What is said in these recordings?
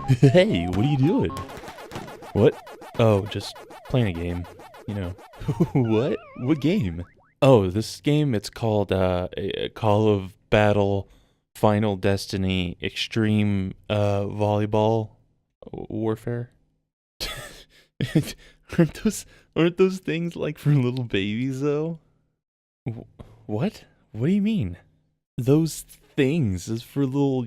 Hey, what are you doing? What? Oh, just playing a game. You know. What? What game? Oh, this game, it's called Call of Battle Final Destiny Extreme Volleyball Warfare. aren't those aren't those things like for little babies though? What? What do you mean? Those things is for little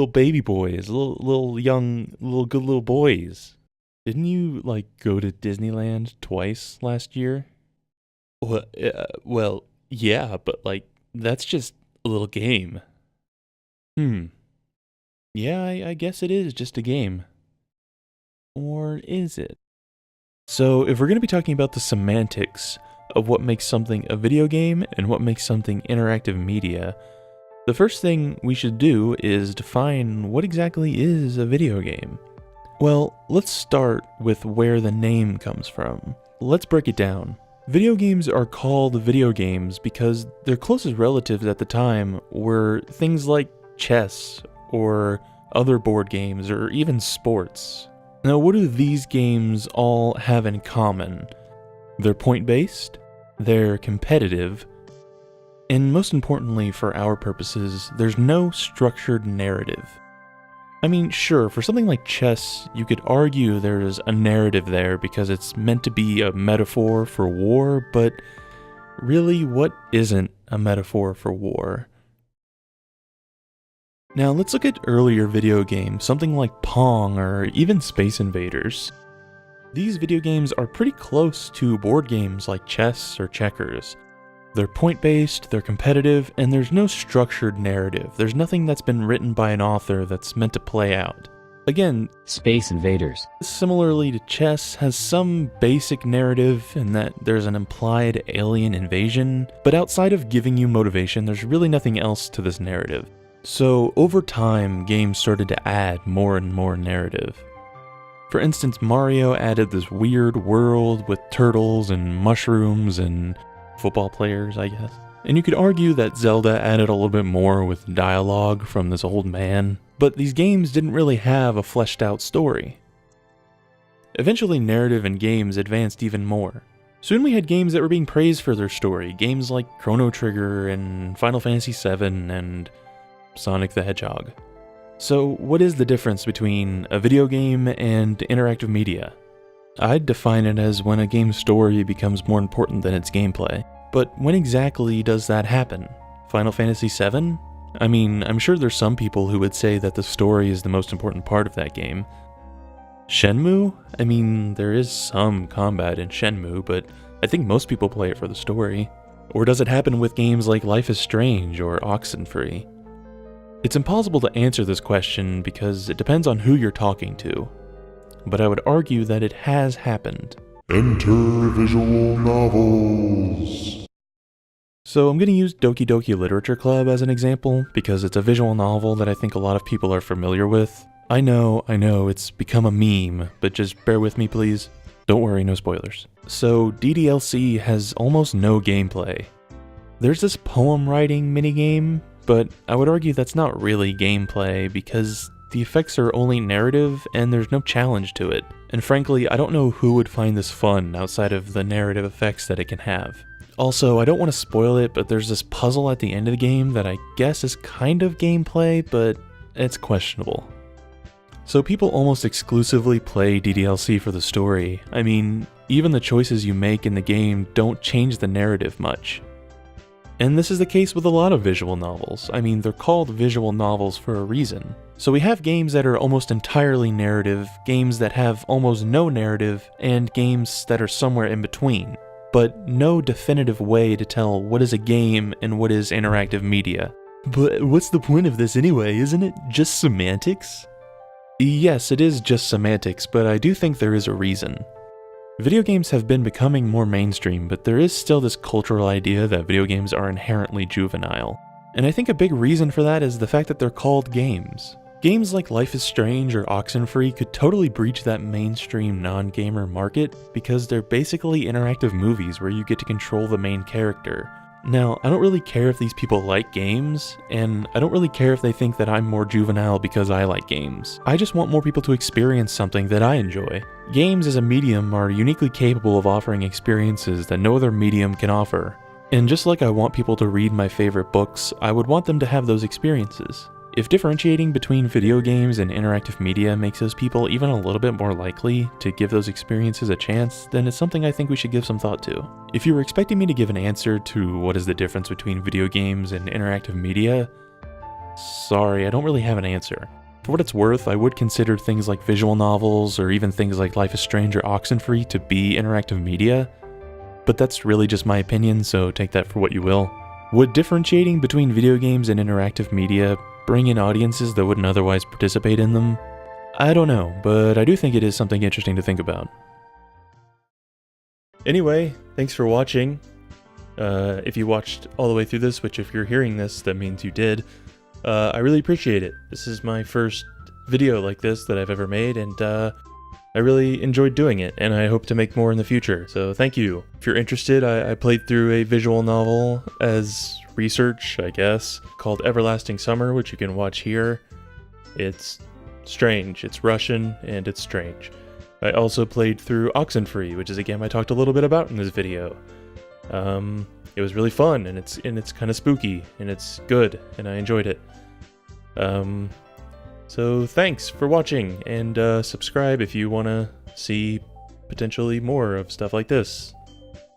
baby boys, little young little good little boys. Didn't you like go to Disneyland twice last year? Well, yeah, but like that's just a little game. Hmm. Yeah, I guess it is just a game. Or is it? So, if we're going to be talking about the semantics of what makes something a video game and what makes something interactive media, the first thing we should do is define what exactly is a video game. Well, let's start with where the name comes from. Let's break it down. Video games are called video games because their closest relatives at the time were things like chess or other board games or even sports. Now, what do these games all have in common? They're point-based, they're competitive, and most importantly for our purposes, there's no structured narrative. I mean, sure, for something like chess, you could argue there's a narrative there because it's meant to be a metaphor for war, but really, what isn't a metaphor for war? Now let's look at earlier video games, something like Pong or even Space Invaders. These video games are pretty close to board games like chess or checkers. They're point-based, they're competitive, and there's no structured narrative. There's nothing that's been written by an author that's meant to play out. Again, Space Invaders, similarly to chess, has some basic narrative in that there's an implied alien invasion, but outside of giving you motivation, there's really nothing else to this narrative. So over time, games started to add more and more narrative. For instance, Mario added this weird world with turtles and mushrooms and football players, I guess. And you could argue that Zelda added a little bit more with dialogue from this old man, but these games didn't really have a fleshed out story. Eventually, narrative in games advanced even more. Soon we had games that were being praised for their story, games like Chrono Trigger and Final Fantasy VII and Sonic the Hedgehog. So what is the difference between a video game and interactive media? I'd define it as when a game's story becomes more important than its gameplay. But when exactly does that happen? Final Fantasy VII? I mean, I'm sure there's some people who would say that the story is the most important part of that game. Shenmue? I mean, there is some combat in Shenmue, but I think most people play it for the story. Or does it happen with games like Life is Strange or Oxenfree? It's impossible to answer this question because it depends on who you're talking to. But I would argue that it has happened. Enter visual novels. So I'm going to use Doki Doki Literature Club as an example because it's a visual novel that I think a lot of people are familiar with. I know, it's become a meme, but just bear with me please. Don't worry, no spoilers. So DDLC has almost no gameplay. There's this poem writing minigame, but I would argue that's not really gameplay because the effects are only narrative and there's no challenge to it. And frankly, I don't know who would find this fun outside of the narrative effects that it can have. Also, I don't want to spoil it, but there's this puzzle at the end of the game that I guess is kind of gameplay, but it's questionable. So people almost exclusively play DDLC for the story. I mean, even the choices you make in the game don't change the narrative much. And this is the case with a lot of visual novels. I mean, they're called visual novels for a reason. So we have games that are almost entirely narrative, games that have almost no narrative, and games that are somewhere in between. But no definitive way to tell what is a game and what is interactive media. But what's the point of this anyway, isn't it? Just semantics? Yes, it is just semantics, but I do think there is a reason. Video games have been becoming more mainstream, but there is still this cultural idea that video games are inherently juvenile. And I think a big reason for that is the fact that they're called games. Games like Life is Strange or Oxenfree could totally breach that mainstream non-gamer market because they're basically interactive movies where you get to control the main character. Now, I don't really care if these people like games, and I don't really care if they think that I'm more juvenile because I like games. I just want more people to experience something that I enjoy. Games as a medium are uniquely capable of offering experiences that no other medium can offer. And just like I want people to read my favorite books, I would want them to have those experiences. If differentiating between video games and interactive media makes those people even a little bit more likely to give those experiences a chance, then it's something I think we should give some thought to. If you were expecting me to give an answer to what is the difference between video games and interactive media, sorry, I don't really have an answer. For what it's worth, I would consider things like visual novels or even things like Life is Strange or Oxenfree to be interactive media, but that's really just my opinion, so take that for what you will. Would differentiating between video games and interactive media bring in audiences that wouldn't otherwise participate in them? I don't know, but I do think it is something interesting to think about. Anyway, thanks for watching. If you watched all the way through this, which if you're hearing this, that means you did, I really appreciate it. This is my first video like this that I've ever made, and I really enjoyed doing it, and I hope to make more in the future, so thank you. If you're interested, I played through a visual novel as research, I guess, called Everlasting Summer, which you can watch here. It's strange, it's Russian, and it's strange. I also played through Oxenfree, which is a game I talked a little bit about in this video. It was really fun, and it's kind of spooky, and it's good, and I enjoyed it. So thanks for watching, and subscribe if you want to see potentially more of stuff like this.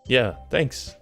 Yeah, thanks.